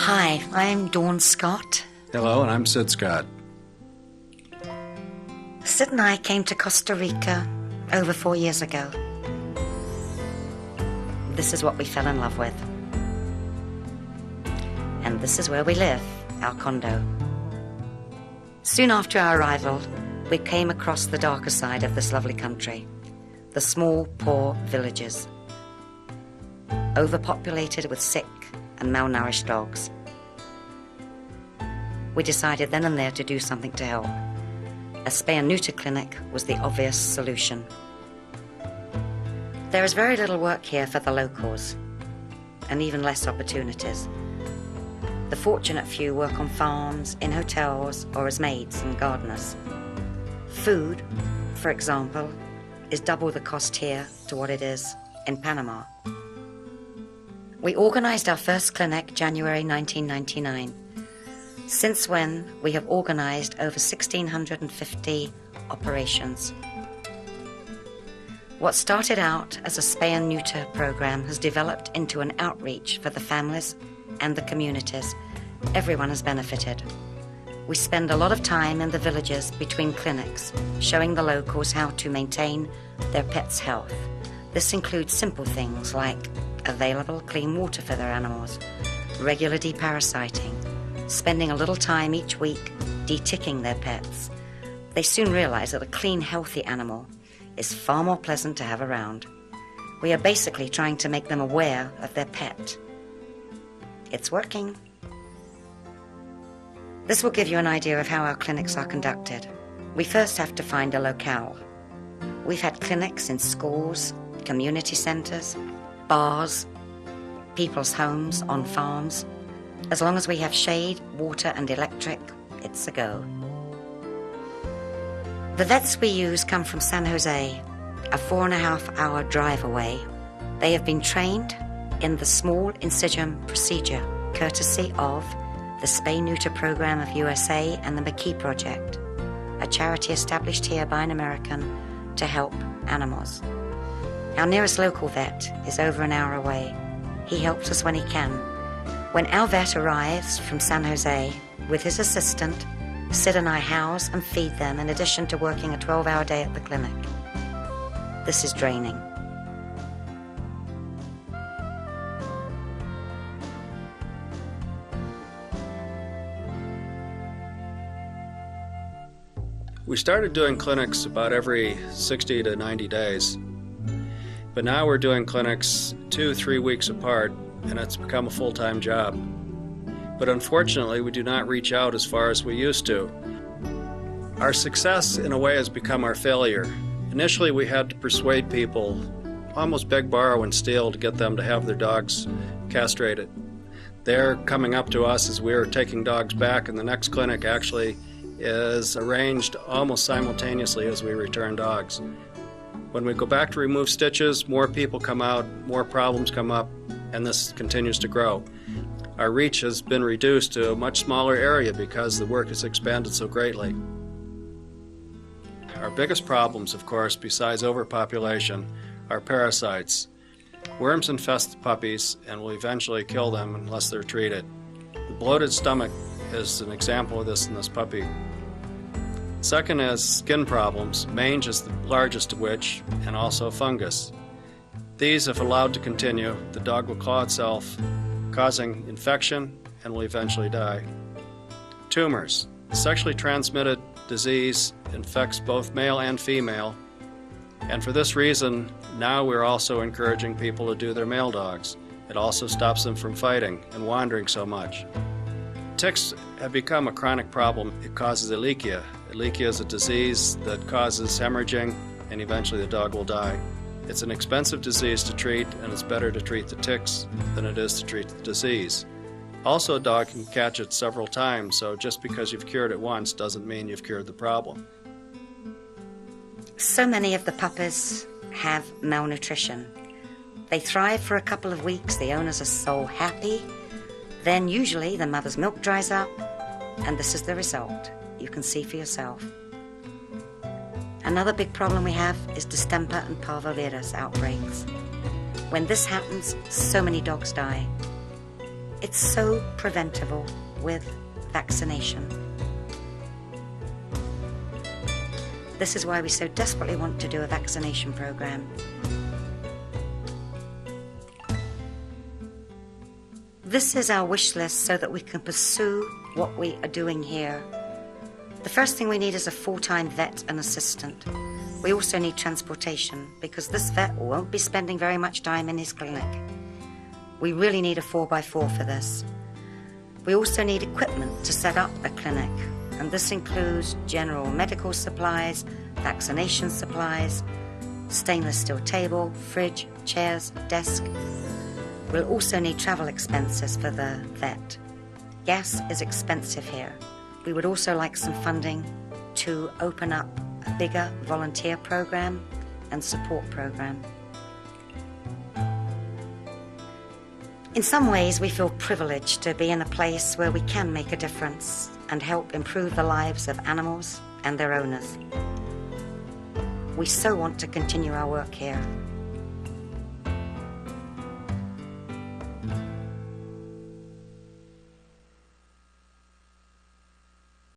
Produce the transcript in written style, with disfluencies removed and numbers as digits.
Hi, I'm Dawn Scott. Hello, and I'm Sid Scott. Sid and I came to Costa Rica over 4 years ago. This is what we fell in love with. And this is where we live, our condo. Soon after our arrival, we came across the darker side of this lovely country, the small, poor villages, overpopulated with sick and malnourished dogs. We decided then and there to do something to help. A spay and neuter clinic was the obvious solution. There is very little work here for the locals, and even less opportunities. The fortunate few work on farms, in hotels, or as maids and gardeners. Food, for example, is double the cost here to what it is in Panama. We organized our first clinic January 1999. Since when, we have organized over 1,650 operations. What started out as a spay and neuter program has developed into an outreach for the families and the communities. Everyone has benefited. We spend a lot of time in the villages between clinics, showing the locals how to maintain their pets' health. This includes simple things like available clean water for their animals, regular deparasiting, spending a little time each week deticking their pets. They soon realize that a clean, healthy animal is far more pleasant to have around. We are basically trying to make them aware of their pet. It's working. This will give you an idea of how our clinics are conducted. We first have to find a locale. We've had clinics in schools, community centers, bars, people's homes, on farms. As long as we have shade, water, and electric, it's a go. The vets we use come from San Jose, a 4.5-hour drive away. They have been trained in the small incision procedure, courtesy of the Spay-Neuter Program of USA and the McKee Project, a charity established here by an American to help animals. Our nearest local vet is over an hour away. He helps us when he can. When our vet arrives from San Jose with his assistant, Sid and I house and feed them in addition to working a 12-hour day at the clinic. This is draining. We started doing clinics about every 60 to 90 days, but now we're doing clinics 2-3 weeks apart, and it's become a full-time job. But unfortunately, we do not reach out as far as we used to. Our success, in a way, has become our failure. Initially, we had to persuade people, almost beg, borrow, and steal to get them to have their dogs castrated. They're coming up to us as we're taking dogs back, and the next clinic actually is arranged almost simultaneously as we return dogs. When we go back to remove stitches, more people come out, more problems come up, and this continues to grow. Our reach has been reduced to a much smaller area because the work has expanded so greatly. Our biggest problems, of course, besides overpopulation, are parasites. Worms infest the puppies and will eventually kill them unless they're treated. The bloated stomach is an example of this in this puppy. Second is skin problems, mange is the largest of which, and also fungus. These, if allowed to continue, the dog will claw itself, causing infection and will eventually die. Tumors. Sexually transmitted disease infects both male and female, and for this reason, now we're also encouraging people to do their male dogs. It also stops them from fighting and wandering so much. Ticks have become a chronic problem. It causes ilekia. Ilekia is a disease that causes hemorrhaging, and eventually the dog will die. It's an expensive disease to treat, and it's better to treat the ticks than it is to treat the disease. Also, a dog can catch it several times, so just because you've cured it once doesn't mean you've cured the problem. So many of the puppies have malnutrition. They thrive for a couple of weeks, the owners are so happy. Then usually the mother's milk dries up, and this is the result. You can see for yourself. Another big problem we have is distemper and parvovirus outbreaks. When this happens, so many dogs die. It's so preventable with vaccination. This is why we so desperately want to do a vaccination program. This is our wish list so that we can pursue what we are doing here. The first thing we need is a full-time vet and assistant. We also need transportation because this vet won't be spending very much time in his clinic. We really need a 4x4 for this. We also need equipment to set up a clinic, and this includes general medical supplies, vaccination supplies, stainless steel table, fridge, chairs, desk. We'll also need travel expenses for the vet. Gas is expensive here. We would also like some funding to open up a bigger volunteer program and support program. In some ways, we feel privileged to be in a place where we can make a difference and help improve the lives of animals and their owners. We so want to continue our work here.